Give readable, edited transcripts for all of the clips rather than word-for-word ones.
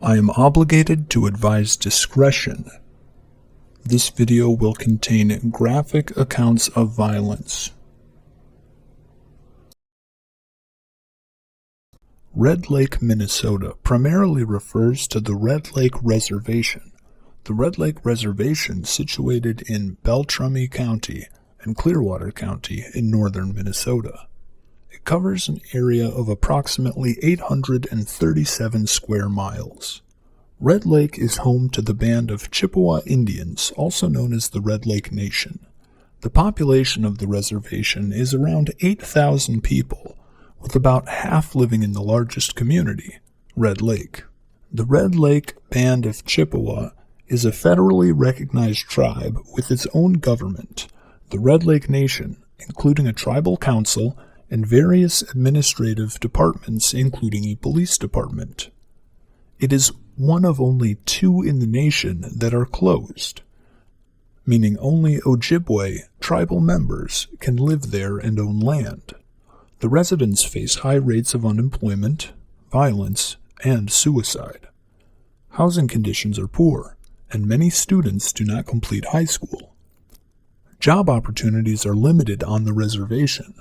I am obligated to advise discretion. This video will contain graphic accounts of violence. Red Lake, Minnesota primarily refers to the Red Lake Reservation. The Red Lake Reservation is situated in Beltrami County and Clearwater County in northern Minnesota. It covers an area of approximately 837 square miles. Red Lake is home to the band of Chippewa Indians, also known as the Red Lake Nation. The population of the reservation is around 8,000 people, with about half living in the largest community, Red Lake. The Red Lake Band of Chippewa is a federally recognized tribe with its own government, the Red Lake Nation, including a tribal council and various administrative departments, including a police department. It is one of only two in the nation that are closed, meaning only Ojibwe tribal members can live there and own land. The residents face high rates of unemployment, violence, and suicide. Housing conditions are poor, and many students do not complete high school. Job opportunities are limited on the reservation.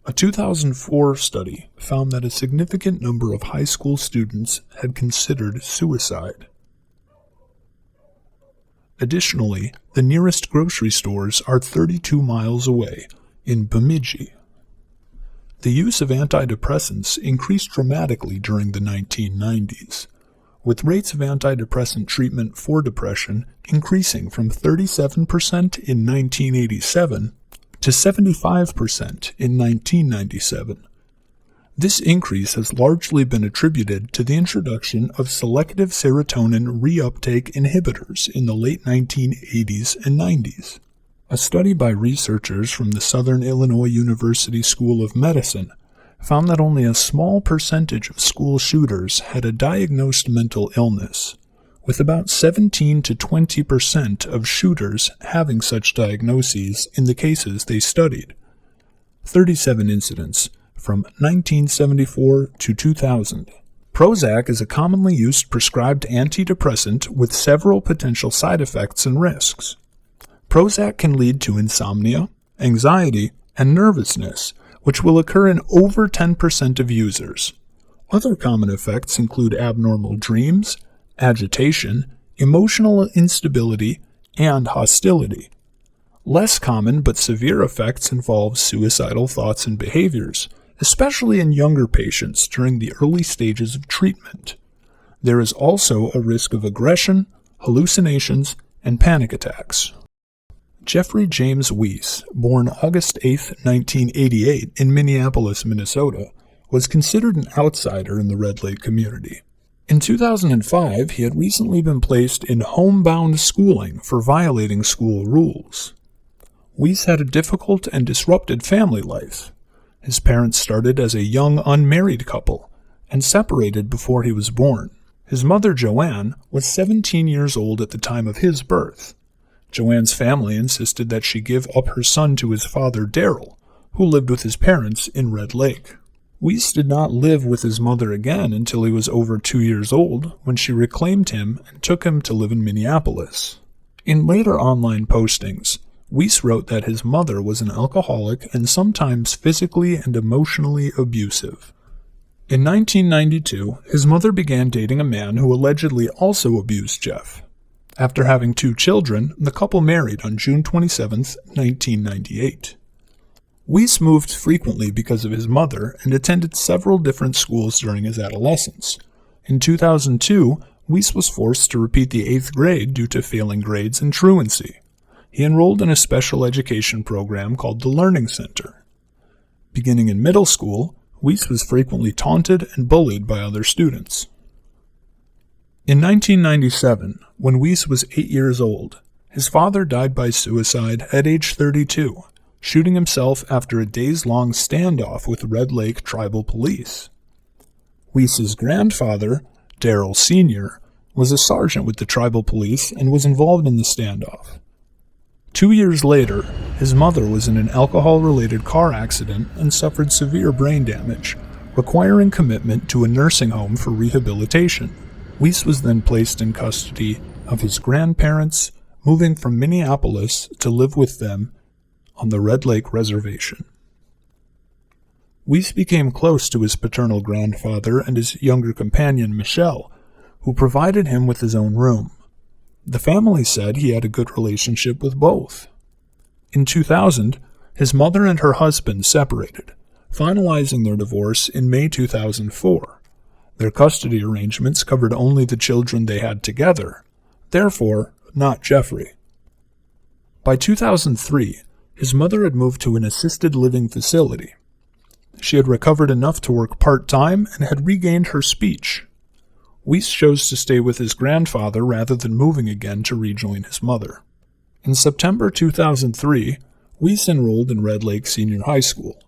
A 2004 study found that a significant number of high school students had considered suicide. Additionally, the nearest grocery stores are 32 miles away in Bemidji. The use of antidepressants increased dramatically during the 1990s, with rates of antidepressant treatment for depression increasing from 37% in 1987 to 75% in 1997. This increase has largely been attributed to the introduction of selective serotonin reuptake inhibitors in the late 1980s and 90s. A study by researchers from the Southern Illinois University School of Medicine found that only a small percentage of school shooters had a diagnosed mental illness, with about 17 to 20% of shooters having such diagnoses in the cases they studied. 37 incidents from 1974 to 2000. Prozac is a commonly used prescribed antidepressant with several potential side effects and risks. Prozac can lead to insomnia, anxiety, and nervousness, which will occur in over 10% of users. Other common effects include abnormal dreams, agitation, emotional instability, and hostility. Less common but severe effects involve suicidal thoughts and behaviors, especially in younger patients during the early stages of treatment. There is also a risk of aggression, hallucinations, and panic attacks. Jeffery James Weise, born August 8, 1988, in Minneapolis, Minnesota, was considered an outsider in the Red Lake community. In 2005, he had recently been placed in homebound schooling for violating school rules. Weise had a difficult and disrupted family life. His parents started as a young unmarried couple and separated before he was born. His mother, Joanne, was 17 years old at the time of his birth. Joanne's family insisted that she give up her son to his father, Daryl, who lived with his parents in Red Lake. Weise did not live with his mother again until he was over 2 years old, when she reclaimed him and took him to live in Minneapolis. In later online postings, Weise wrote that his mother was an alcoholic and sometimes physically and emotionally abusive. In 1992, his mother began dating a man who allegedly also abused Jeff. After having 2 children, the couple married on June 27, 1998. Weise moved frequently because of his mother and attended several different schools during his adolescence. In 2002, Weise was forced to repeat the 8th grade due to failing grades and truancy. He enrolled in a special education program called the Learning Center. Beginning in middle school, Weise was frequently taunted and bullied by other students. In 1997, when Weise was 8 years old, his father died by suicide at age 32, shooting himself after a days-long standoff with Red Lake tribal police. Weise's grandfather, Daryl Sr., was a sergeant with the tribal police and was involved in the standoff. 2 years later, his mother was in an alcohol-related car accident and suffered severe brain damage, requiring commitment to a nursing home for rehabilitation. Weise was then placed in custody of his grandparents, moving from Minneapolis to live with them on the Red Lake Reservation. Weise became close to his paternal grandfather and his younger companion, Michelle, who provided him with his own room. The family said he had a good relationship with both. In 2000, his mother and her husband separated, finalizing their divorce in May 2004. Their custody arrangements covered only the children they had together, therefore not Jeffrey. By 2003, his mother had moved to an assisted living facility. She had recovered enough to work part-time and had regained her speech. Weise chose to stay with his grandfather rather than moving again to rejoin his mother. In September 2003, Weise enrolled in Red Lake Senior High School.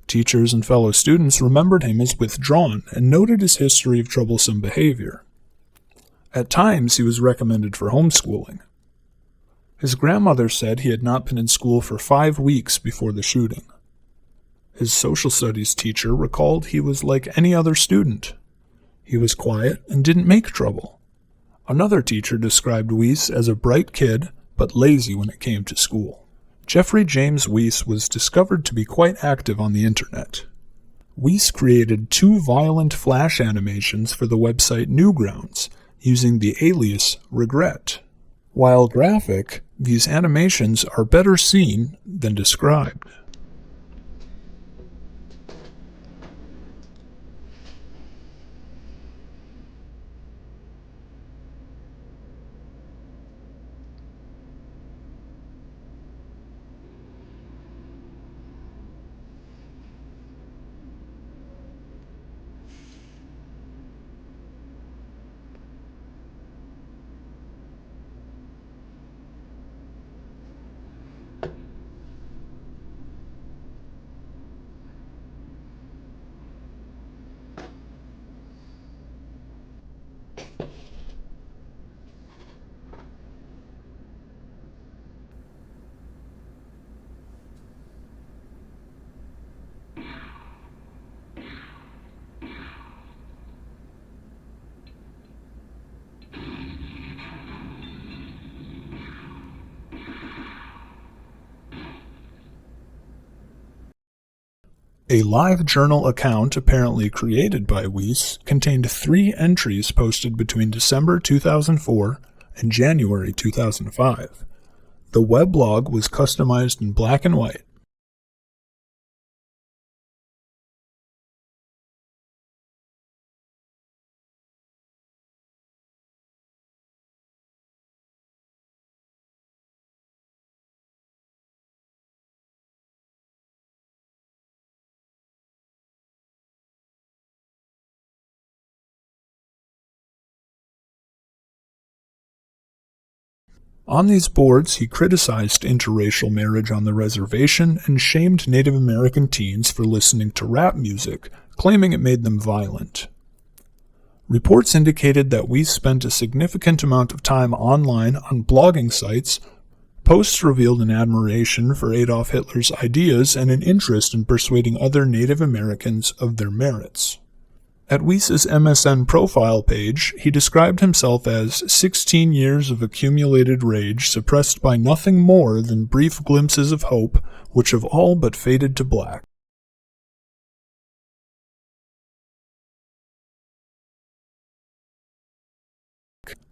Teachers and fellow students remembered him as withdrawn and noted his history of troublesome behavior. At times, he was recommended for homeschooling. His grandmother said he had not been in school for 5 weeks before the shooting. His social studies teacher recalled he was like any other student. He was quiet and didn't make trouble. Another teacher described Weise as a bright kid, but lazy when it came to school. Jeffery James Weise was discovered to be quite active on the internet. Weise created 2 violent flash animations for the website Newgrounds, using the alias Regret. While graphic, these animations are better seen than described. A live journal account apparently created by Weise contained 3 entries posted between December 2004 and January 2005. The weblog was customized in black and white. On these boards, he criticized interracial marriage on the reservation and shamed Native American teens for listening to rap music, claiming it made them violent. Reports indicated that Weise spent a significant amount of time online on blogging sites. Posts revealed an admiration for Adolf Hitler's ideas and an interest in persuading other Native Americans of their merits. At Weise's MSN profile page, he described himself as 16 years of accumulated rage suppressed by nothing more than brief glimpses of hope, which have all but faded to black.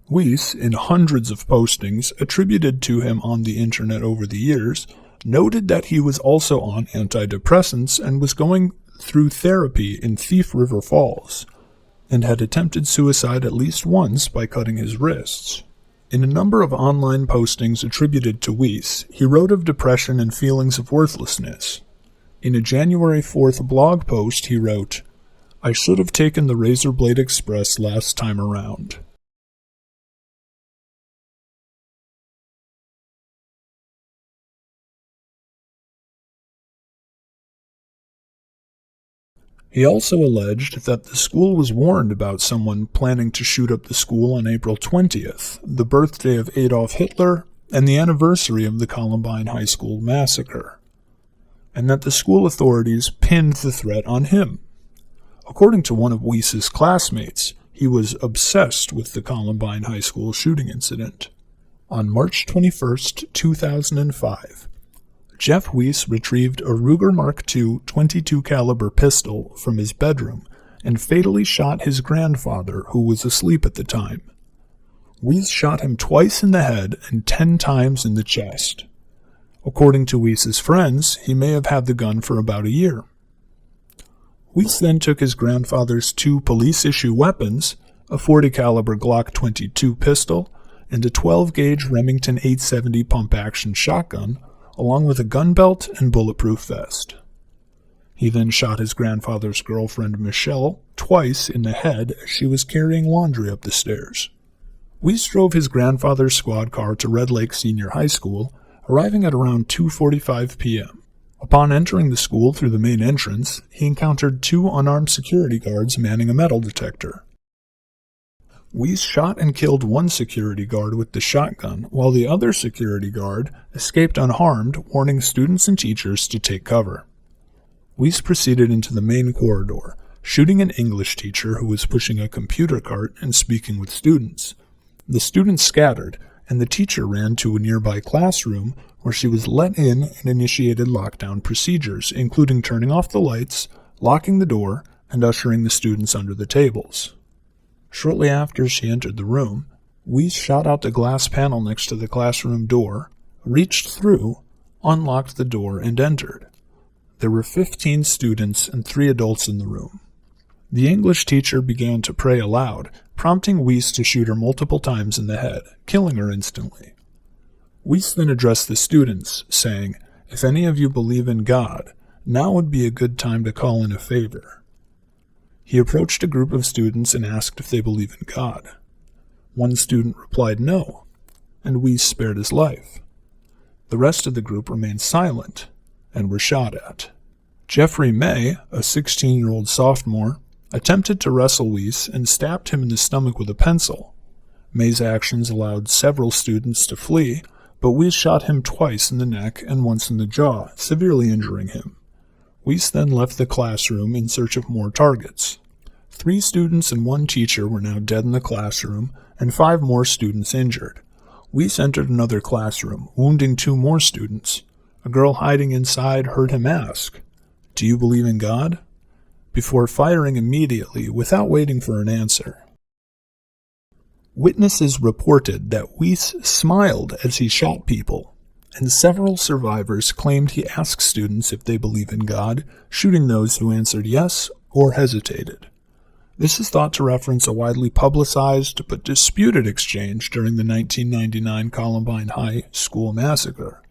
Weise, in hundreds of postings attributed to him on the internet over the years, noted that he was also on antidepressants and was going through therapy in Thief River Falls, and had attempted suicide at least once by cutting his wrists. In a number of online postings attributed to Weise, he wrote of depression and feelings of worthlessness. In a January 4th blog post, he wrote, "I should have taken the Razor Blade Express last time around." He also alleged that the school was warned about someone planning to shoot up the school on April 20th, the birthday of Adolf Hitler and the anniversary of the Columbine High School massacre, and that the school authorities pinned the threat on him. According to one of Weise's classmates, he was obsessed with the Columbine High School shooting incident. On March 21, 2005, Jeff Weise retrieved a Ruger Mark II .22 caliber pistol from his bedroom and fatally shot his grandfather, who was asleep at the time. Weise shot him twice in the head and 10 times in the chest. According to Weise's friends, he may have had the gun for about a year. Weise then took his grandfather's 2 police-issue weapons, a .40 caliber Glock 22 pistol and a 12-gauge Remington 870 pump-action shotgun, along with a gun belt and bulletproof vest. He then shot his grandfather's girlfriend Michelle twice in the head as she was carrying laundry up the stairs. Weise drove his grandfather's squad car to Red Lake Senior High School, arriving at around 2:45 p.m. Upon entering the school through the main entrance, he encountered 2 unarmed security guards manning a metal detector. Weise shot and killed one security guard with the shotgun, while the other security guard escaped unharmed, warning students and teachers to take cover. Weise proceeded into the main corridor, shooting an English teacher who was pushing a computer cart and speaking with students. The students scattered, and the teacher ran to a nearby classroom where she was let in and initiated lockdown procedures, including turning off the lights, locking the door, and ushering the students under the tables. Shortly after she entered the room, Weise shot out the glass panel next to the classroom door, reached through, unlocked the door, and entered. There were 15 students and 3 adults in the room. The English teacher began to pray aloud, prompting Weise to shoot her multiple times in the head, killing her instantly. Weise then addressed the students, saying, "If any of you believe in God, now would be a good time to call in a favor." He approached a group of students and asked if they believe in God. One student replied no, and Weise spared his life. The rest of the group remained silent and were shot at. Jeffrey May, a 16-year-old sophomore, attempted to wrestle Weise and stabbed him in the stomach with a pencil. May's actions allowed several students to flee, but Weise shot him twice in the neck and once in the jaw, severely injuring him. Weise then left the classroom in search of more targets. 3 students and 1 teacher were now dead in the classroom, and 5 more students injured. Weise entered another classroom, wounding 2 more students. A girl hiding inside heard him ask, "Do you believe in God?" before firing immediately without waiting for an answer. Witnesses reported that Weise smiled as he shot people, and several survivors claimed he asked students if they believe in God, shooting those who answered yes or hesitated. This is thought to reference a widely publicized but disputed exchange during the 1999 Columbine High School massacre.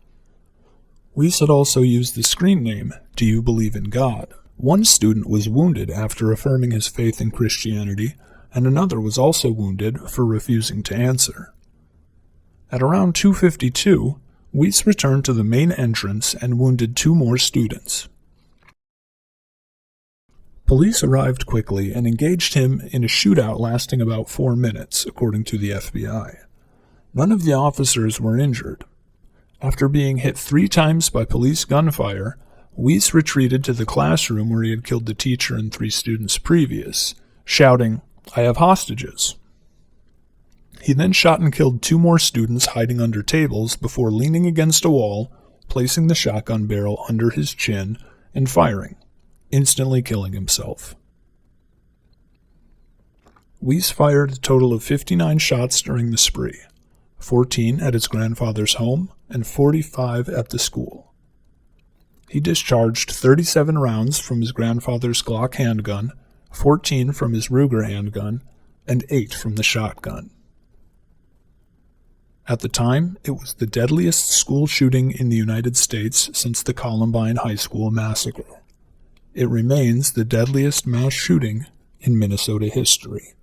Weise had also used the screen name, "Do You Believe in God?" One student was wounded after affirming his faith in Christianity, and another was also wounded for refusing to answer. At around 2:52, Weise returned to the main entrance and wounded 2 more students. Police arrived quickly and engaged him in a shootout lasting about 4 minutes, according to the FBI. None of the officers were injured. After being hit 3 times by police gunfire, Weise retreated to the classroom where he had killed the teacher and 3 students previous, shouting, "I have hostages." He then shot and killed 2 more students hiding under tables before leaning against a wall, placing the shotgun barrel under his chin, and firing, instantly killing himself. Weise fired a total of 59 shots during the spree, 14 at his grandfather's home and 45 at the school. He discharged 37 rounds from his grandfather's Glock handgun, 14 from his Ruger handgun, and 8 from the shotgun. At the time, it was the deadliest school shooting in the United States since the Columbine High School massacre. It remains the deadliest mass shooting in Minnesota history.